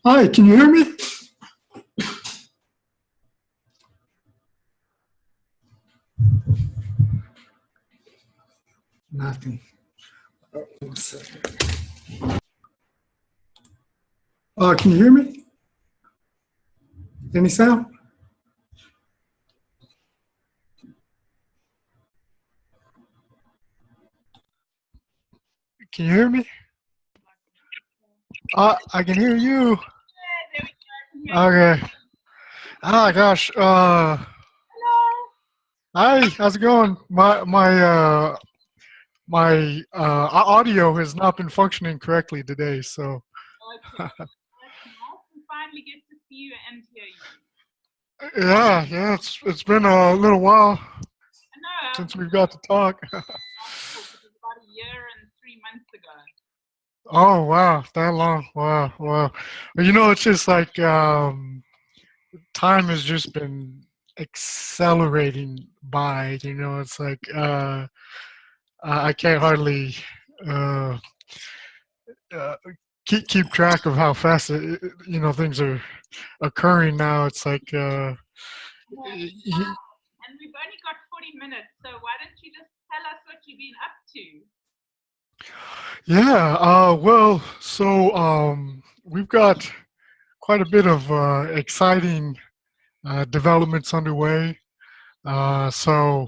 Hi, can you hear me? Nothing. Oh, 1 second. Can you hear me? Any sound? Can you hear me? I can hear you. Okay. Ah, gosh. Hi. How's it going? My audio has not been functioning correctly today, so. Okay. We finally get to see you and hear you. Yeah. It's been a little while since we've got to talk. It was about a year and 3 months ago. Oh wow, that long. Wow. Well, it's just like time has just been accelerating by. It's like I can't hardly uh, uh, keep track of how fast things are occurring now. It's like And we've only got 40 minutes, so why don't you just tell us what you've been up to? yeah. Well, so we've got quite a bit of exciting developments underway. So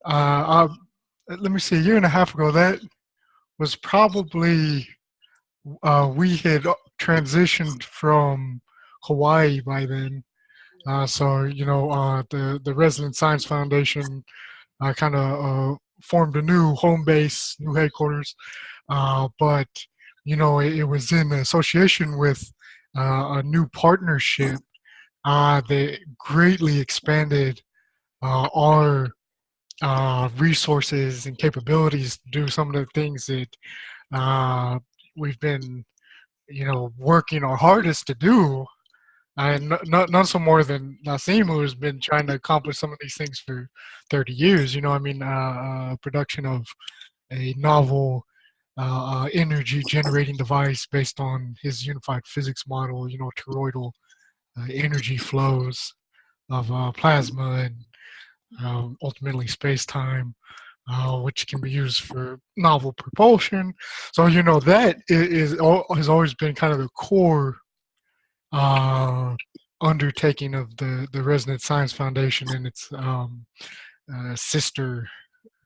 let me see. A year and a half ago, that was probably we had transitioned from Hawaii by then. So the Resident Science Foundation kind of formed a new home base, new headquarters. But it was in association with a new partnership that greatly expanded our resources and capabilities to do some of the things that we've been, working our hardest to do. And not so more than Nassim, who's been trying to accomplish some of these things for 30 years. Production of a novel energy generating device based on his unified physics model, toroidal energy flows of plasma and ultimately space-time, which can be used for novel propulsion. So that has always been kind of the core uh, undertaking of the Resonant Science Foundation and its sister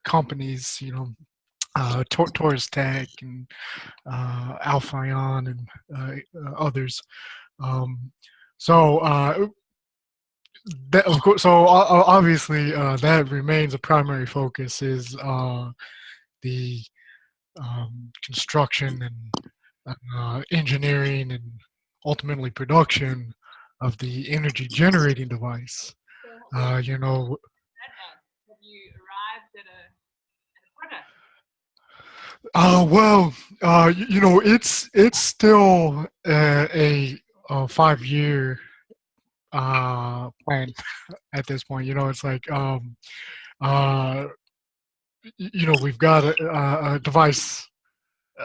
companies. Taurus Tech and Alpha Ion and others. Um, so that of course, so obviously that remains a primary focus is the construction and engineering and ultimately production of the energy generating device. Have you arrived at a product? Well, it's still a 5 year plan at this point. It's like uh, we've got a device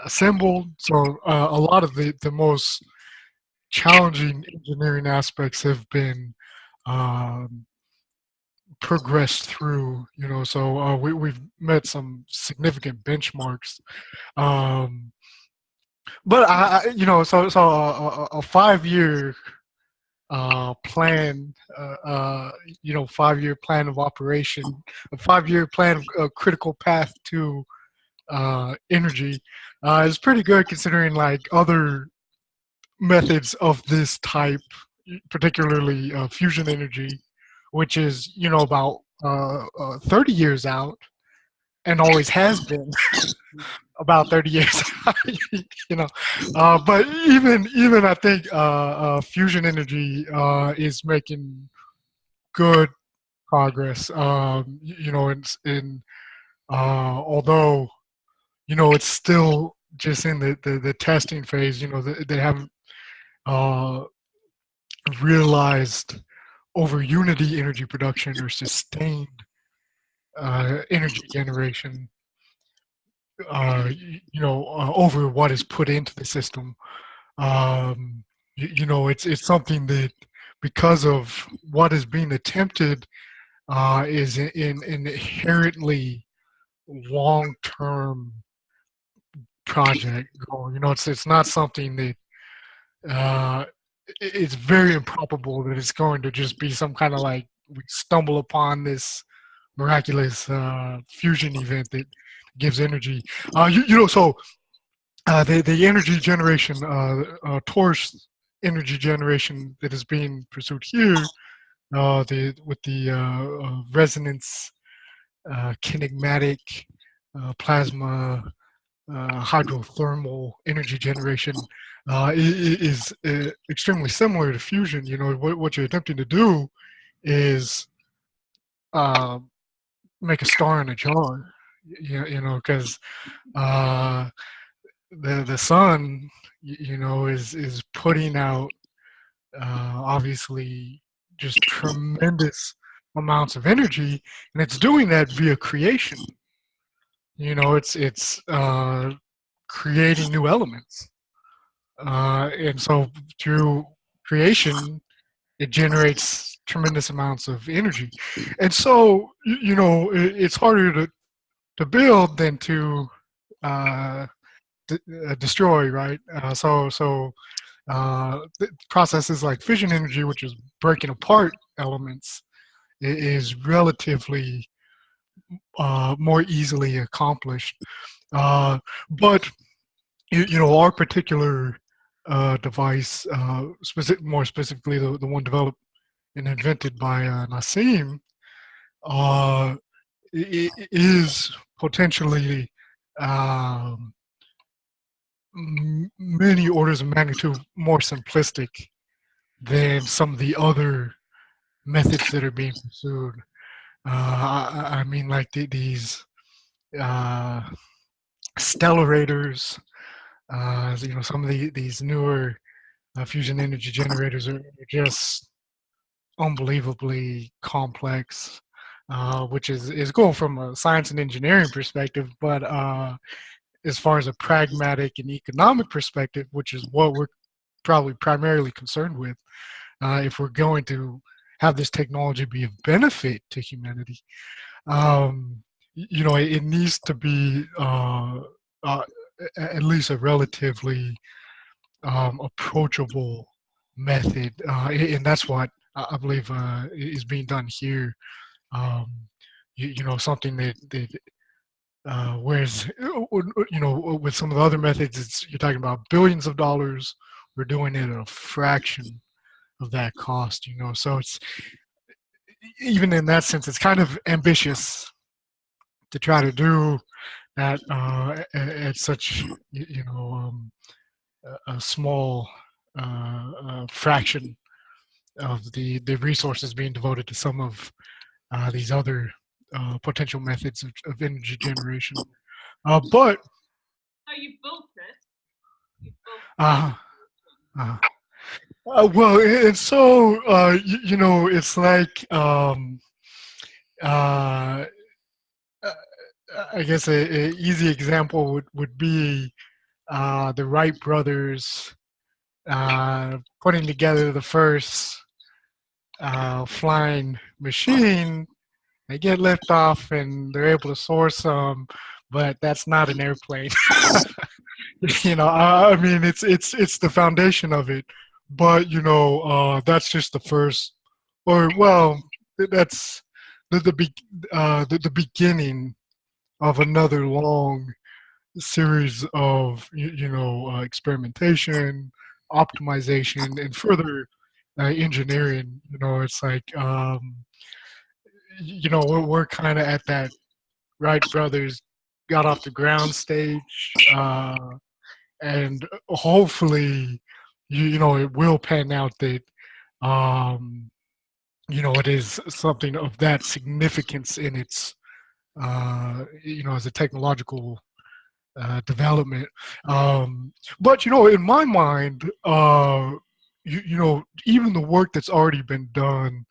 assembled. So a lot of the most challenging engineering aspects have been um, progressed through. So we've met some significant benchmarks. Um, but a 5 year plan, 5 year plan of operation, a 5 year plan of critical path to energy is pretty good considering like other methods of this type, particularly fusion energy, which is about 30 years out and always has been about 30 years. But even I think fusion energy is making good progress. Although it's still just in the testing phase. They haven't uh, realized over unity energy production or sustained energy generation. Over what is put into the system. Um, it's something that, because of what is being attempted, is in inherently long-term project goal. It's not something that, uh, it's very improbable that it's going to just be some kind of like we stumble upon this miraculous fusion event that gives energy. So the energy generation, torus energy generation that is being pursued here, the with the resonance, kinematic, plasma, hydrothermal energy generation, is extremely similar to fusion. What you're attempting to do is uh, make a star in a jar. Because uh, the sun, is putting out, obviously, just tremendous amounts of energy, and it's doing that via creation. It's creating new elements, and so through creation, it generates tremendous amounts of energy, and so it's harder to build than to uh, destroy, right? Processes like fission energy, which is breaking apart elements, is relatively more easily accomplished. But our particular device, more specifically the one developed and invented by Nassim, uh, is potentially um, many orders of magnitude more simplistic than some of the other methods that are being pursued. I mean, like these uh, stellarators. Some of these newer fusion energy generators are just unbelievably complex, which is cool from a science and engineering perspective. But as far as a pragmatic and economic perspective, which is what we're probably primarily concerned with, if we're going to have this technology be of benefit to humanity, it needs to be uh, at least a relatively approachable method, and that's what I believe is being done here. Um, something that whereas with some of the other methods, you're talking about billions of dollars. We're doing it at a fraction of that cost. So it's, even in that sense, it's kind of ambitious to try to do that at such a small fraction of the resources being devoted to some of these other potential methods of energy generation. But So you built it. You built uh, uh, well, and so it's like uh, I guess a easy example would be the Wright brothers putting together the first flying machine. They get liftoff and they're able to soar some, but that's not an airplane. I mean, it's the foundation of it, but that's just the first, or well, that's the beginning of another long series of experimentation, optimization, and further engineering. It's like we're kind of at that Wright brothers got off the ground stage, and hopefully, it will pan out that it is something of that significance in its as a technological development. But in my mind, even the work that's already been done,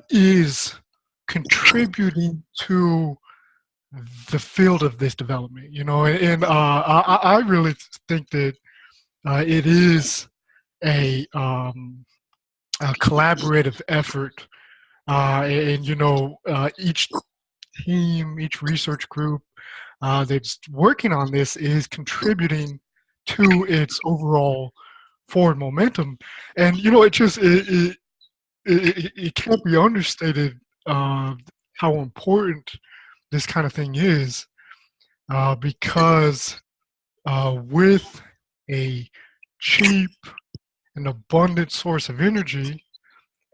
is contributing to the field of this development. And I really think that It is a collaborative effort, and each team, each research group that's working on this is contributing to its overall forward momentum. And it can't be understated uh, how important this kind of thing is, because with a cheap and abundant source of energy,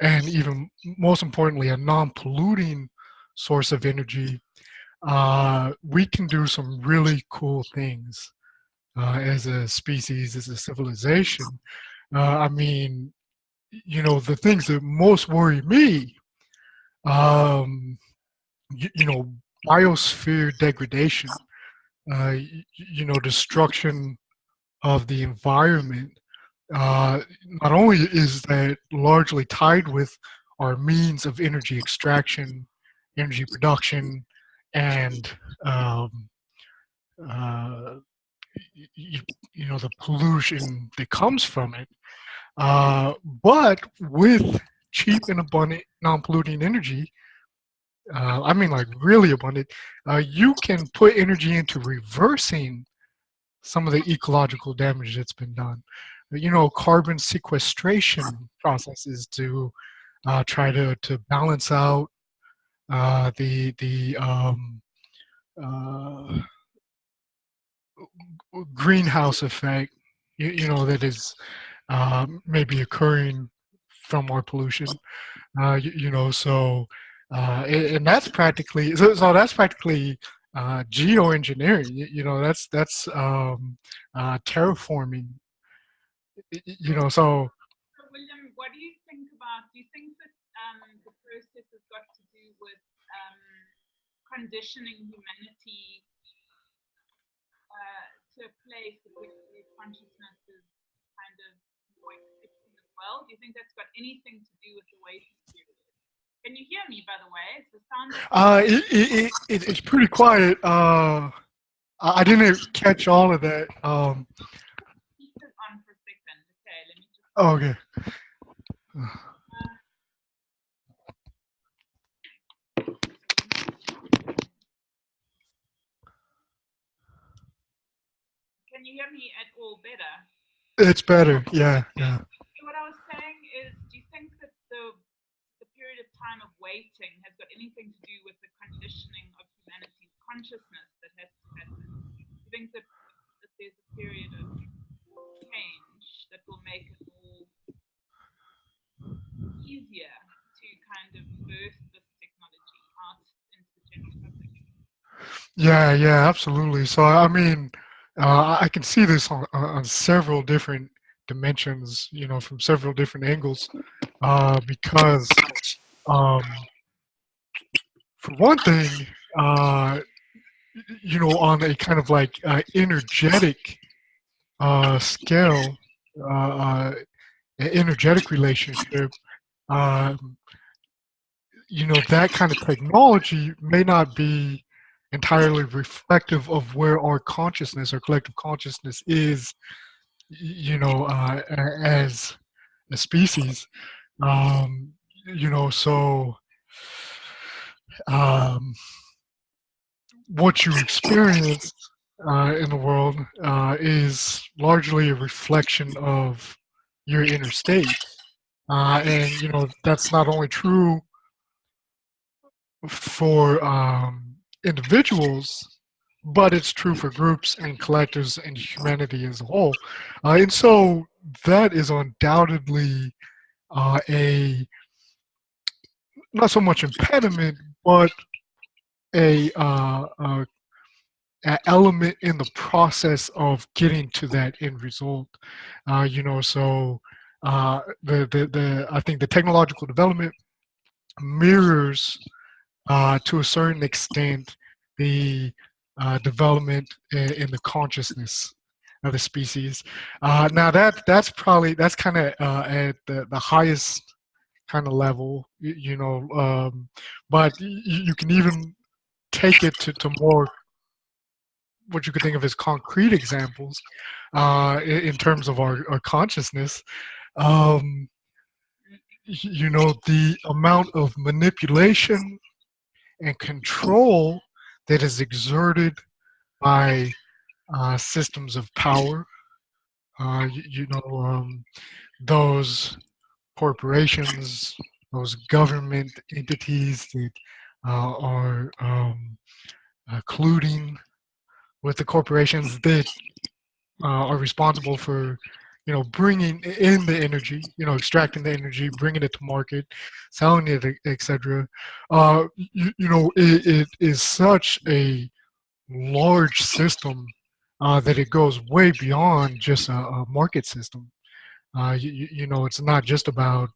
and even most importantly, a non-polluting source of energy, we can do some really cool things as a species, as a civilization. I mean, the things that most worry me, um, you, you know, biosphere degradation, destruction of the environment. Not only is that largely tied with our means of energy extraction, energy production, and um, uh, you, the pollution that comes from it, but with cheap and abundant non-polluting energy, I mean like really abundant, you can put energy into reversing some of the ecological damage that's been done. Carbon sequestration processes to try to balance out the uh, greenhouse effect, that is maybe occurring from our pollution. So and that's practically that's practically geoengineering. That's terraforming. So So, William, what do you think about? Do you think that the process has got to do with conditioning humanity to a place at which their consciousness is kind of more accepting as well? Do you think that's got anything to do with the waiting period? Can you hear me, by the way? Is the sound? it's pretty quiet. I didn't catch all of that. Keep it on for a second. Okay, let me just. Oh, okay. Can you hear me at all better? It's better. Yeah, yeah. What I was saying is, do you think that the period of time of waiting has got anything to do with the conditioning of humanity's consciousness that has to happen? Do you think that there's a period of change that will make it more easier to kind of birth this technology out into the general public? Yeah, absolutely. So, I mean, I can see this on several different dimensions, from several different angles, because, um, for one thing, on a kind of like energetic scale, uh, energetic relationship, um, that kind of technology may not be entirely reflective of where our consciousness, our collective consciousness is, as a species. Um, so um, what you experience in the world is largely a reflection of your inner state. And, that's not only true for individuals, but it's true for groups and collectives and humanity as a whole. And so that is undoubtedly a not so much impediment, but a element in the process of getting to that end result. So the I think the technological development mirrors to a certain extent the development in the consciousness of the species. Now that's kind of at the highest kind of level, but you can even take it to more what you could think of as concrete examples in terms of our consciousness. Um, the amount of manipulation and control that is exerted by systems of power. Those corporations, those government entities that are colluding with the corporations that are responsible for, bringing in the energy, extracting the energy, bringing it to market, selling it, etc. It is such a large system that it goes way beyond just a market system. It's not just about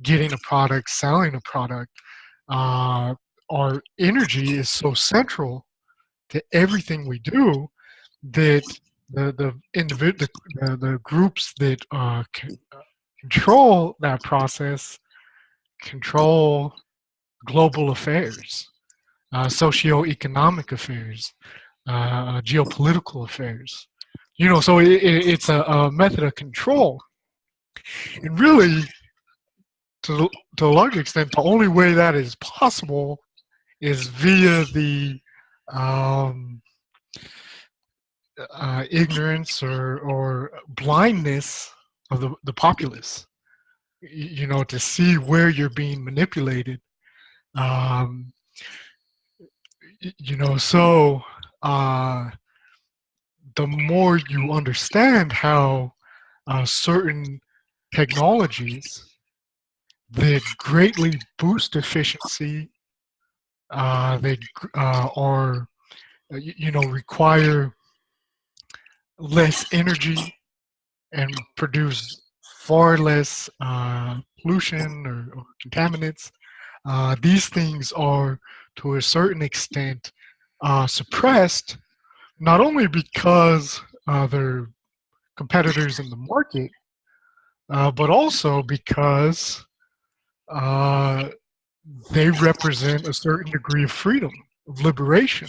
getting a product, selling a product. Uh, our energy is so central to everything we do that the groups that control that process control global affairs, socioeconomic affairs, geopolitical affairs. So it's a method of control, and really, to a large extent, the only way that is possible is via the um, ignorance or blindness of the populace. To see where you're being manipulated. Um, so the more you understand how certain technologies that greatly boost efficiency, they are, require less energy and produce far less pollution or contaminants. These things are, to a certain extent, suppressed, not only because they're competitors in the market, but also because uh, they represent a certain degree of freedom, of liberation.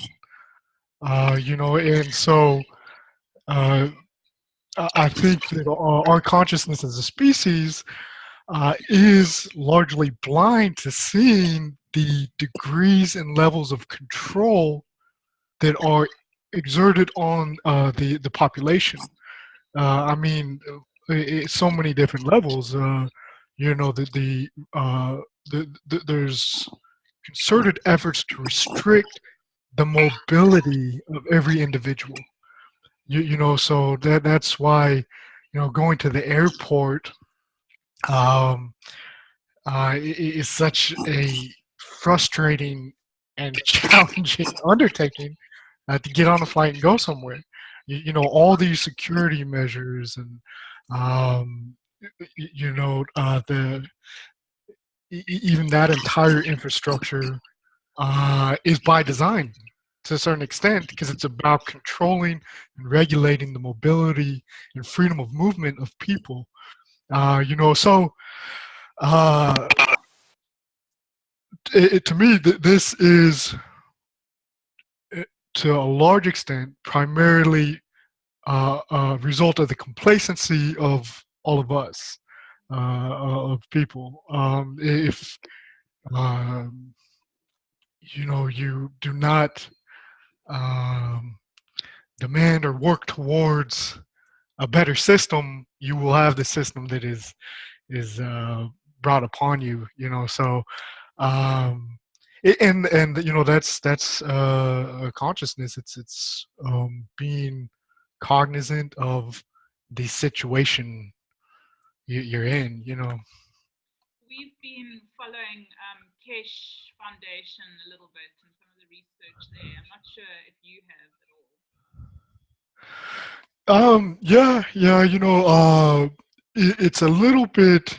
And so uh, I think that our consciousness as a species is largely blind to seeing the degrees and levels of control that are exerted on the population. I mean, so many different levels. There's concerted efforts to restrict the mobility of every individual. So that's why, going to the airport um, is such a frustrating and challenging undertaking to get on a flight and go somewhere. All these security measures and um, the even that entire infrastructure is by design to a certain extent because it's about controlling and regulating the mobility and freedom of movement of people. So uh, to me, this is to a large extent primarily a result of the complacency of all of us, of people. If um, you do not um, demand or work towards a better system, you will have the system that is brought upon you. So um, and that's a consciousness. It's being cognizant of the situation you're in. We've been following Kesh Foundation a little bit and some of the research there. I'm not sure if you have at Yeah. It's a little bit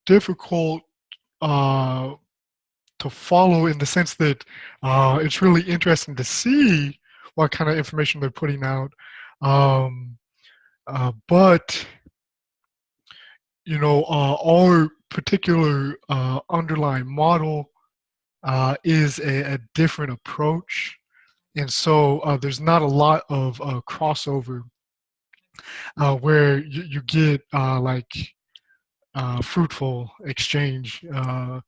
difficult uh, to follow in the sense that it's really interesting to see what kind of information they're putting out. Um, but our particular underlying model is a different approach and so there's not a lot of crossover where you get like fruitful exchange. So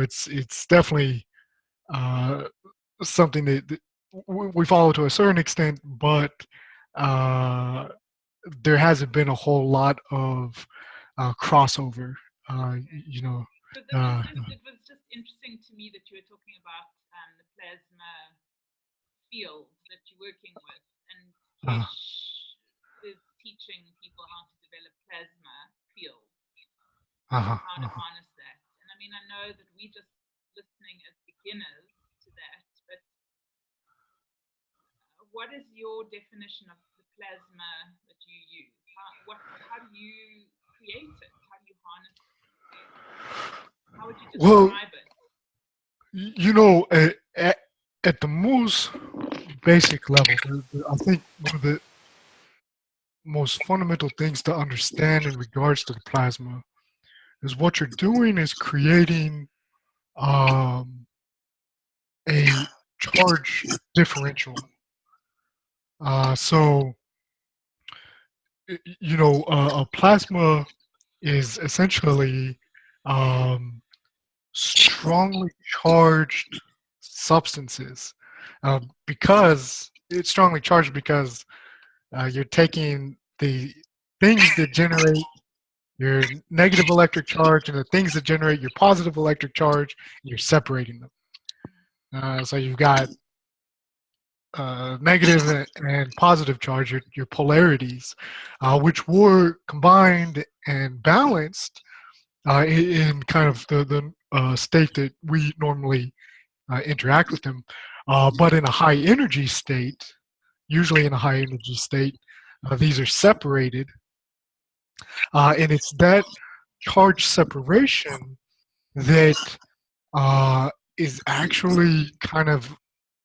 it's definitely uh, something that we follow to a certain extent, but uh, there hasn't been a whole lot of crossover. Uh, Okay. you know, Because uh, it was just interesting to me that you were talking about the plasma field that you're working with, and uh, Kesh is teaching people how to develop plasma fields and uh, how to uh, harness that. And I mean, I know that we just listening as beginners to that, but what is your definition of the plasma that you use? How do you create it? How do you harness it? How would you well, describe it? at the most basic level, I think one of the most fundamental things to understand in regards to the plasma is what you're doing is creating um, a charge differential. So, a plasma is essentially um, strongly charged substances because it's strongly charged because you're taking the things that generate your negative electric charge and the things that generate your positive electric charge, and you're separating them. So you've got negative and positive charge, your polarities, which were combined and balanced in kind of the state that we normally interact with them. But in a high energy state, usually in a high energy state, these are separated. And it's that charge separation that uh, is actually kind of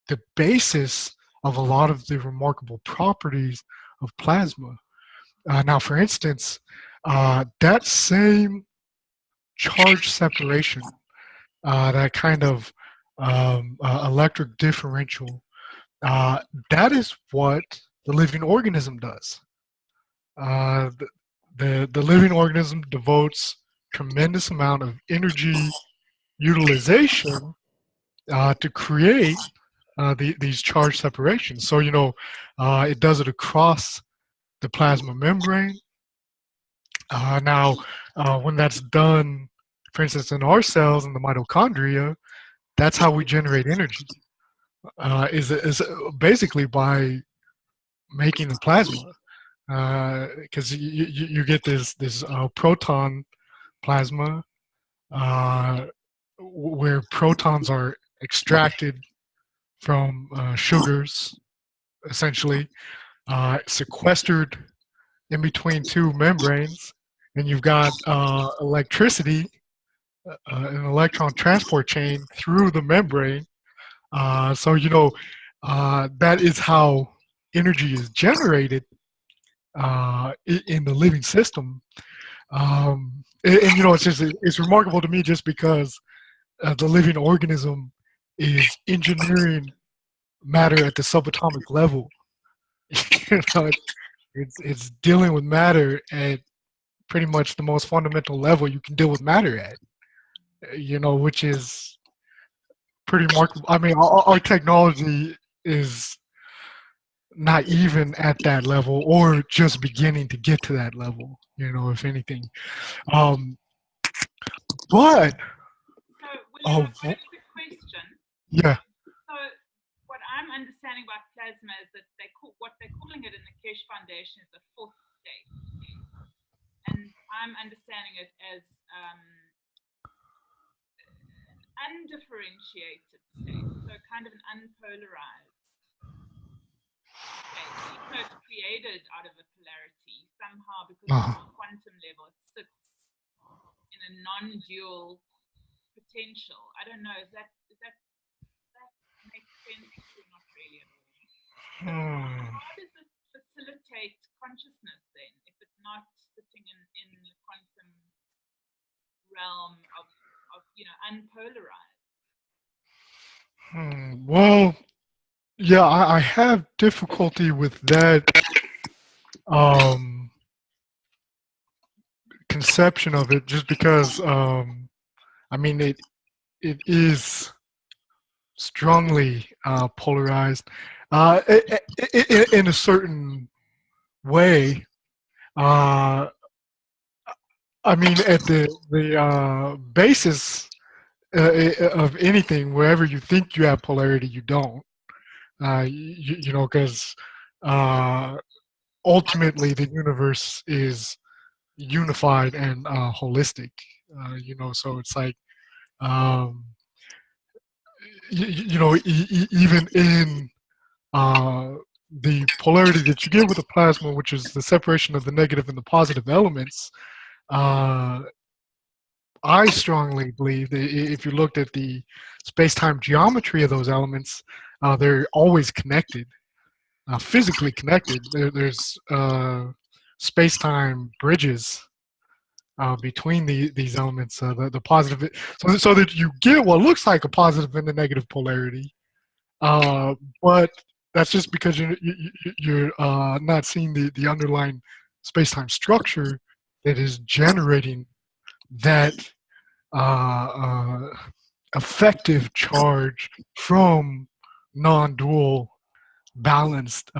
the basis of a lot of the remarkable properties of plasma. Now, for instance, that same charge separation, that kind of electric differential, uh, that is what the living organism does. The living organism devotes tremendous amount of energy utilization to create these charge separations. So it does it across the plasma membrane. Now, when that's done, for instance, in our cells in the mitochondria, that's how we generate energy. Is basically by making the plasma, because you get this proton plasma where protons are extracted from sugars, essentially sequestered in between two membranes, and you've got electricity, an electron transport chain through the membrane. That is how energy is generated in the living system. It's remarkable to me just because the living organism is engineering matter at the subatomic level. you know, it's dealing with matter at pretty much the most fundamental level you can deal with matter at. Which is pretty remarkable. I mean, our technology is not even at that level, or just beginning to get to that level. If anything. Um, but So, William, oh I've got a quick question. yeah, So, what I'm understanding about plasma is that what they're calling it in the Kesh Foundation is a fourth state, and I'm understanding it as an undifferentiated state, so kind of an unpolarized state. Even though it's created out of a polarity, somehow because it's uh, on a quantum level, it sits in a non-dual potential. I don't know. Does that make sense or not really at all? So hmm. how does it facilitate consciousness then if it's not sitting in the quantum realm of unpolarized? Well, yeah, I have difficulty with that um, conception of it, just because I mean it is strongly polarized in a certain way. Uh, I mean, at the basis of anything, wherever you think you have polarity, you don't. You know, because uh, ultimately the universe is unified and holistic. You know, so it's like um, you know, even in uh, the polarity that you get with a plasma, which is the separation of the negative and the positive elements, uh, I strongly believe that if you looked at the space-time geometry of those elements, they're always connected, physically connected. There's space-time bridges between these elements, the positive, so that you get what looks like a positive and a negative polarity. But that's just because you're not seeing the underlying space-time structure that is generating that uh, uh, effective charge from non-dual balanced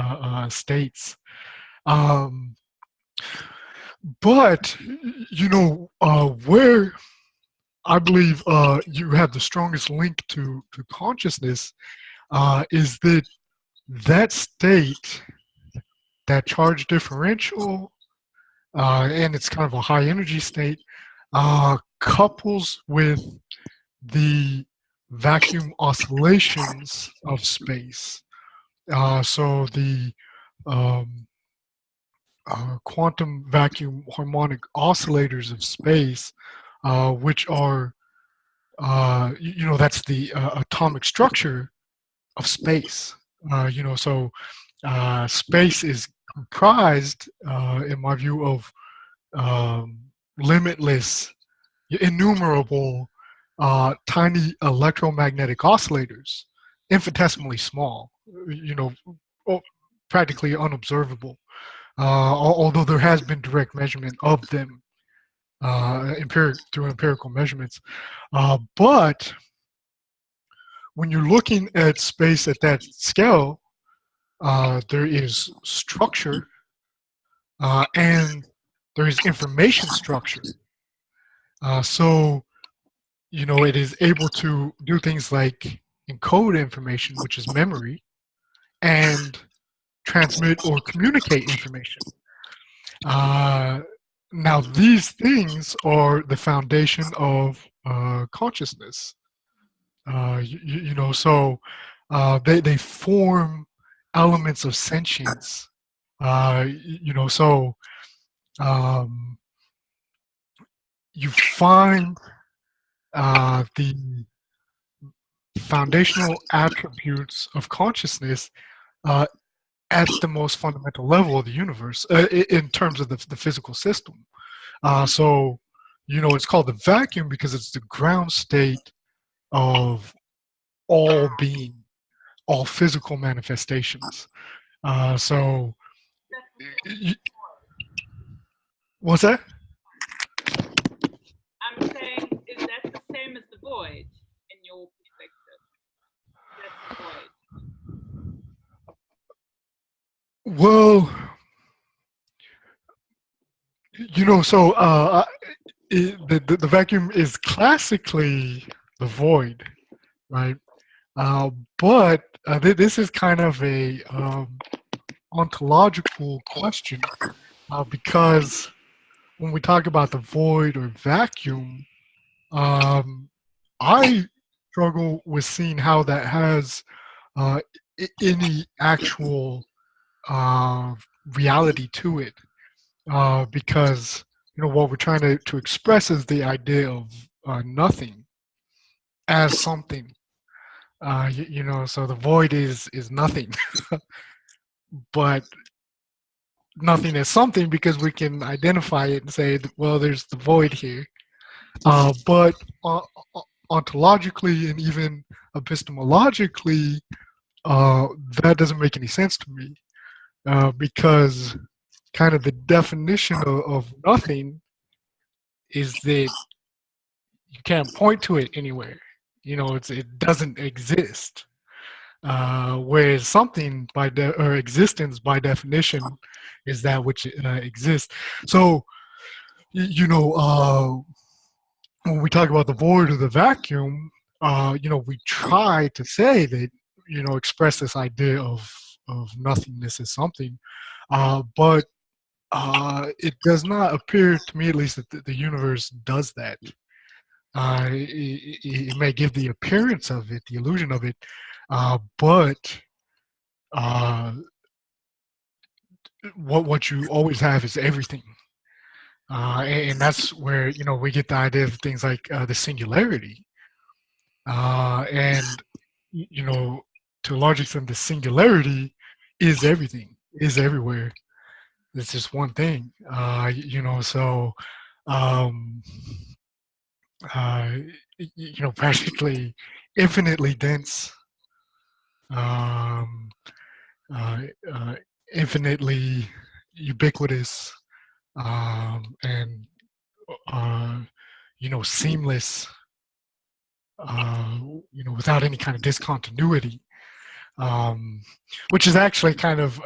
states. Um, but you know where I believe you have the strongest link to consciousness is that that state, that charge differential, and it's kind of a high energy state, couples with the vacuum oscillations of space. So the um, quantum vacuum harmonic oscillators of space, which are, you know, that's the atomic structure of space. You know, so space is comprised, in my view, of um, limitless, innumerable, tiny electromagnetic oscillators, infinitesimally small, you know, practically unobservable. Although there has been direct measurement of them through empirical measurements. But when you're looking at space at that scale, there is structure and there is information structure. So, you know, it is able to do things like encode information, which is memory, and transmit or communicate information. Uh, Now, these things are the foundation of consciousness. You know, so they form elements of sentience. You know, so um, you find the foundational attributes of consciousness uh, at the most fundamental level of the universe in terms of the physical system. So, you know, it's called the vacuum because it's the ground state of all being, all physical manifestations. So, what's that? I'm saying, is that the same as the void in your perspective? That's the void. Well, you know, so the vacuum is classically the void, right? Uh, but this is kind of a ontological question because when we talk about the void or vacuum, um, I struggle with seeing how that has uh, any actual uh, reality to it, because you know what we're trying to express is the idea of nothing as something. You know, so the void is nothing, but nothing as something because we can identify it and say, well, there's the void here. But ontologically and even epistemologically, that doesn't make any sense to me, because kind of the definition of nothing is that you can't point to it anywhere. It doesn't exist. Whereas something or existence by definition is that which exists. So when we talk about the void or the vacuum, we try to say that, express this idea of nothingness as something, but it does not appear to me, at least, that the universe does that. It may give the appearance of it, the illusion of it, but uh, what you always have is everything, and that's where we get the idea of things like the singularity, and to a large extent, the singularity is everything, is everywhere. It's just one thing, so um, uh, practically infinitely dense, um, uh, uh, infinitely ubiquitous, and uh, seamless, without any kind of discontinuity, um, which is actually kind of,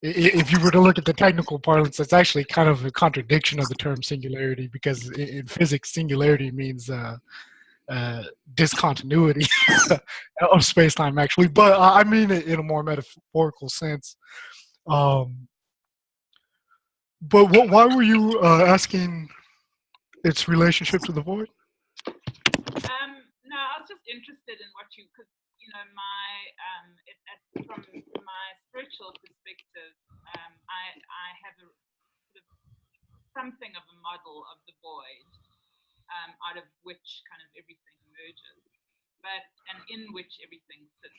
if you were to look at the technical parlance, it's actually kind of a contradiction of the term singularity, because in physics, singularity means uh, discontinuity of space-time, actually. But I mean it in a more metaphorical sense. Um, but why were you asking its relationship to the void? No, I was just interested in what you, because my from my spiritual perspective, I have a sort of something of a model of the void, out of which kind of everything emerges, and in which everything sits.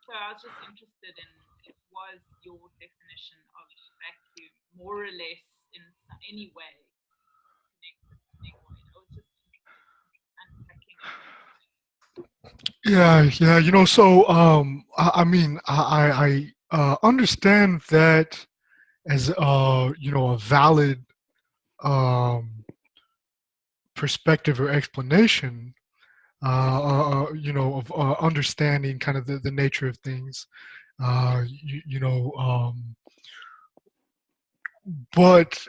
So I was just interested in, if was your definition of vacuum more or less in any way connected to the void. I was just interested in unpacking it. Yeah. So I mean, I understand that as a valid um, perspective or explanation, of understanding kind of the nature of things. Uh, you, you know, um, but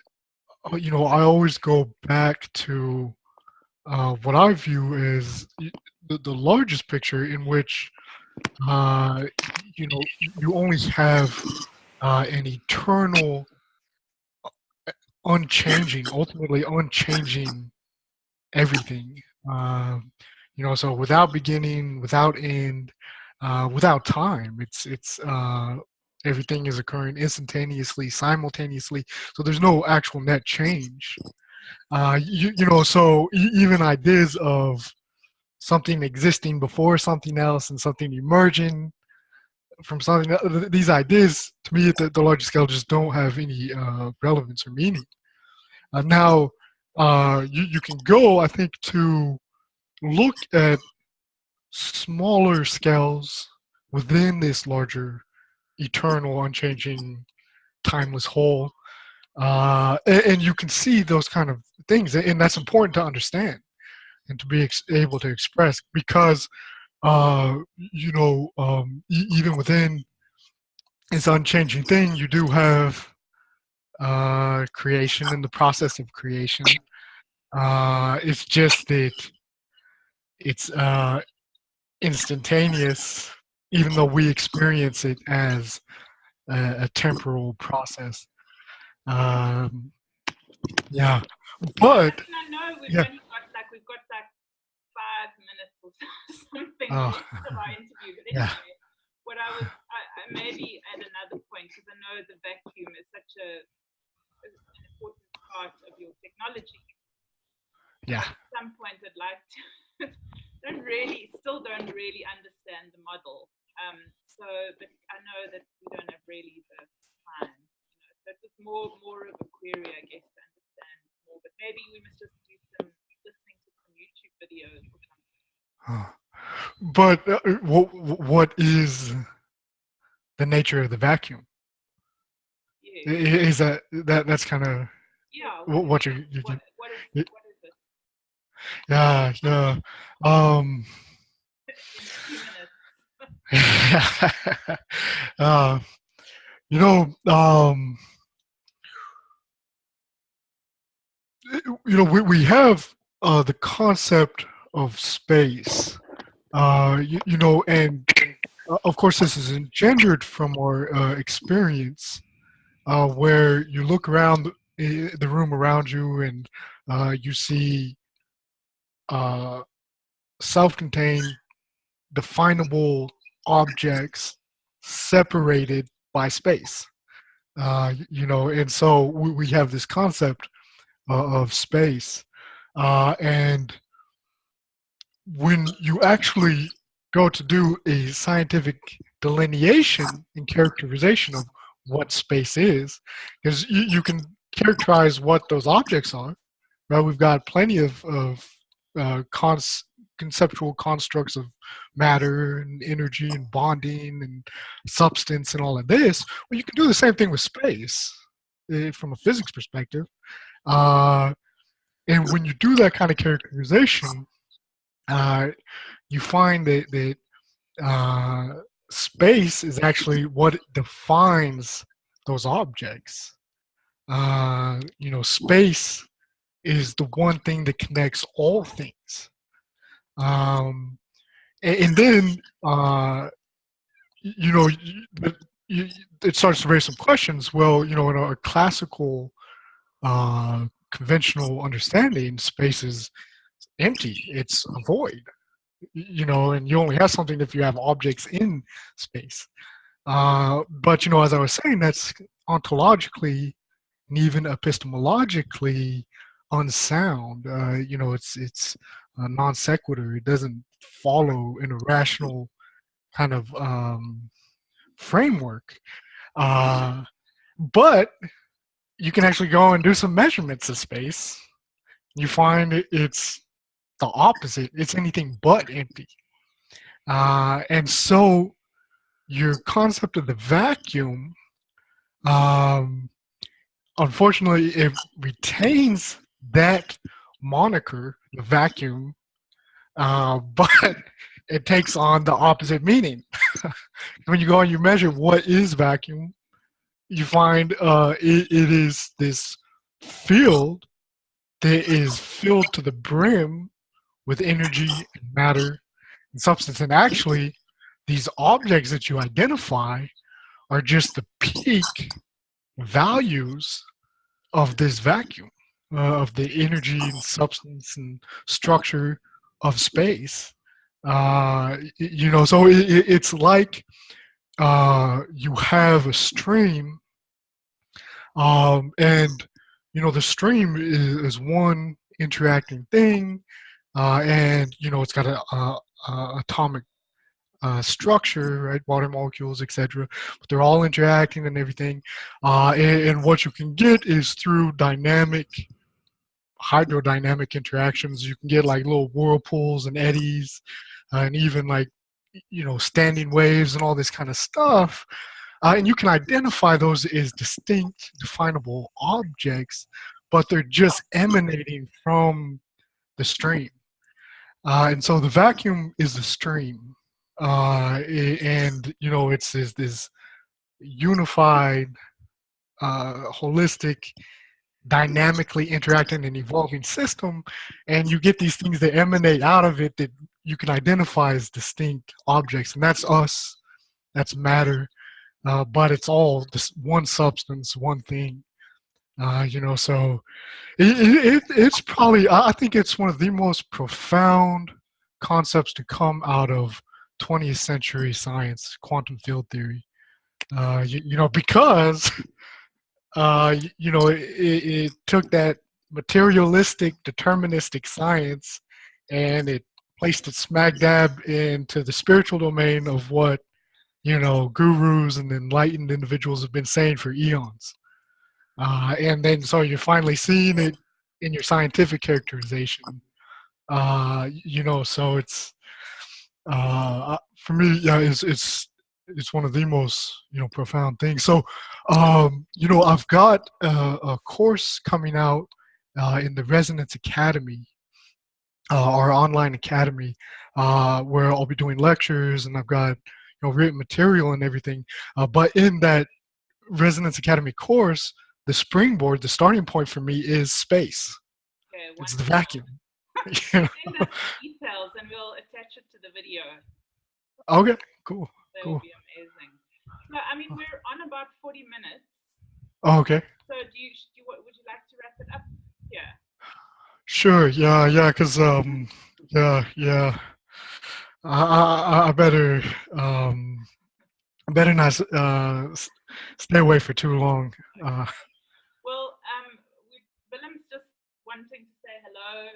I always go back to what I view as the largest picture, in which uh, you only have an eternal, unchanging, ultimately unchanging everything. So without beginning, without end, without time. It's everything is occurring instantaneously, simultaneously. So there's no actual net change. So even ideas of something existing before something else and something emerging from something else, these ideas, to me, at the larger scale, just don't have any relevance or meaning. Now, you can go, I think, to look at smaller scales within this larger, eternal, unchanging, timeless whole, and you can see those kind of things, and that's important to understand and to be able to express, because even within this unchanging thing, you do have creation and the process of creation. It's just that it's instantaneous, even though we experience it as a temporal process. Um, yeah, Yeah, but I know we've yeah, only got like 5 minutes or something oh, left of our interview. But yeah, anyway, what I maybe at another point, because I know the vacuum is such an important part of your technology. yeah, At some point, I'd like to still don't really understand the model. So, but I know that we don't have really the time. So it's more of a query, I guess, to understand more. But maybe we must just do some listening to some YouTube videos or something. Huh. But what is the nature of the vacuum? Yes. Is that's kind of Yeah. what you What is it? yeah, yeah. Um, In 2 minutes. uh, you know, we have the concept of space, and of course, this is engendered from our experience, where you look around the room around you and you see uh, self-contained, definable objects separated by space. And so we have this concept of space, and when you actually go to do a scientific delineation and characterization of what space is, because you can characterize what those objects are, right? We've got plenty of uh, cons- conceptual constructs of matter and energy and bonding and substance and all of this. Well, you can do the same thing with space from a physics perspective. Uh, and when you do that kind of characterization, uh, you find that space is actually what defines those objects. Space is the one thing that connects all things. Um, and then, you know, you, it starts to raise some questions. Well, in a classical, conventional understanding, space is empty, it's a void, and you only have something if you have objects in space. But as I was saying, that's ontologically and even epistemologically unsound. It's a non sequitur. It doesn't follow in a rational kind of framework. Uh, but you can actually go and do some measurements of space. You find it's the opposite. It's anything but empty. And so your concept of the vacuum, um, unfortunately, it retains that moniker, the vacuum, but it takes on the opposite meaning. When you go and you measure what is vacuum, you find it is this field that is filled to the brim with energy and matter and substance. And actually, these objects that you identify are just the peak values of this vacuum, of the energy and substance and structure of space. So it's like you have a stream, and the stream is one interacting thing, and it's got a atomic structure, right? Water molecules, etc. But they're all interacting and everything. And what you can get is through hydrodynamic interactions. You can get like little whirlpools and eddies, and even like standing waves and all this kind of stuff. And you can identify those as distinct, definable objects, but they're just emanating from the stream. And so the vacuum is the stream. And it's this unified, holistic, dynamically interacting and evolving system, and you get these things that emanate out of it that you can identify as distinct objects, and that's us, that's matter, but it's all this one substance, one thing. So it's probably, I think it's one of the most profound concepts to come out of 20th century science, quantum field theory. Because it took that materialistic, deterministic science, and it placed it smack dab into the spiritual domain of what gurus and enlightened individuals have been saying for eons. And then so you're finally seeing it in your scientific characterization. So it's For me, yeah, it's one of the most profound things. So, I've got a course coming out in the Resonance Academy, our online academy, where I'll be doing lectures and I've got written material and everything. But in that Resonance Academy course, the springboard, the starting point for me is space. Okay, It's the wonderful. vacuum. You Send us details and we'll attach it to the video. Okay, cool, That will cool. be amazing. So, I mean, we're on about 40 minutes. Oh, okay. So, would you like to wrap it up here? Sure. Yeah, yeah. Cause yeah, yeah. I better not stay away for too long. Uh, Well, Willem's just wanting to say hello.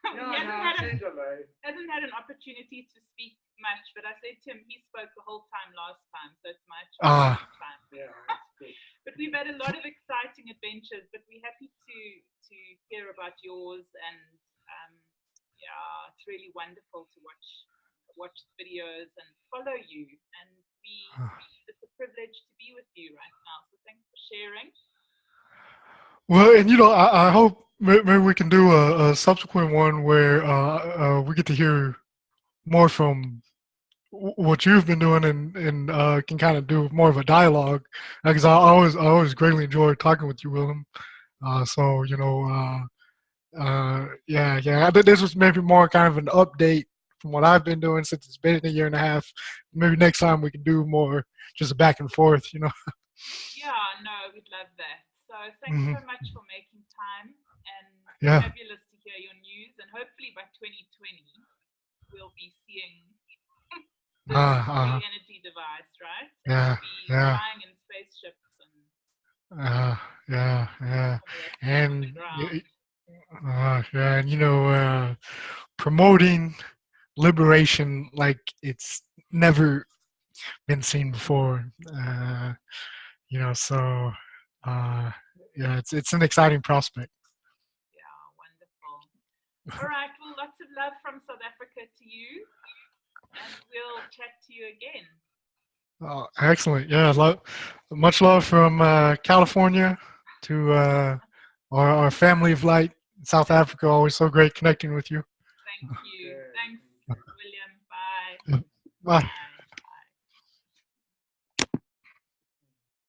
No, he no, say hello. hasn't had an opportunity to speak much, but I said to him he spoke the whole time last time, so it's my Ah, time. Yeah, that's good. But we've had a lot of exciting adventures, but we're happy to hear about yours, and yeah, it's really wonderful to watch the videos and follow you, and it's a privilege to be with you right now, so thanks for sharing. well, and I hope maybe we can do a subsequent one where we get to hear more from what you've been doing and can kind of do more of a dialogue because I always greatly enjoy talking with you, Willem. So yeah, yeah. I think this was maybe more kind of an update from what I've been doing since it's been a year and a half. Maybe next time we can do more just back and forth. Yeah, no, we'd love that. So thanks Hmm. so much for making time, and Yeah. fabulous to hear your news, and hopefully by 2020 we'll be seeing this new energy device, right? And Yeah. we'll be Yeah. flying in spaceships and Yeah. Yeah. some of us being on the And ground. yeah, and promoting liberation like it's never been seen before. So uh, yeah, it's an exciting prospect. Yeah, wonderful. All right, well, lots of love from South Africa to you, and we'll chat to you again. Excellent. Yeah, much love from California to our family of light in South Africa. Always so great connecting with you. Thank you. Thanks, William. Bye. Bye. Bye.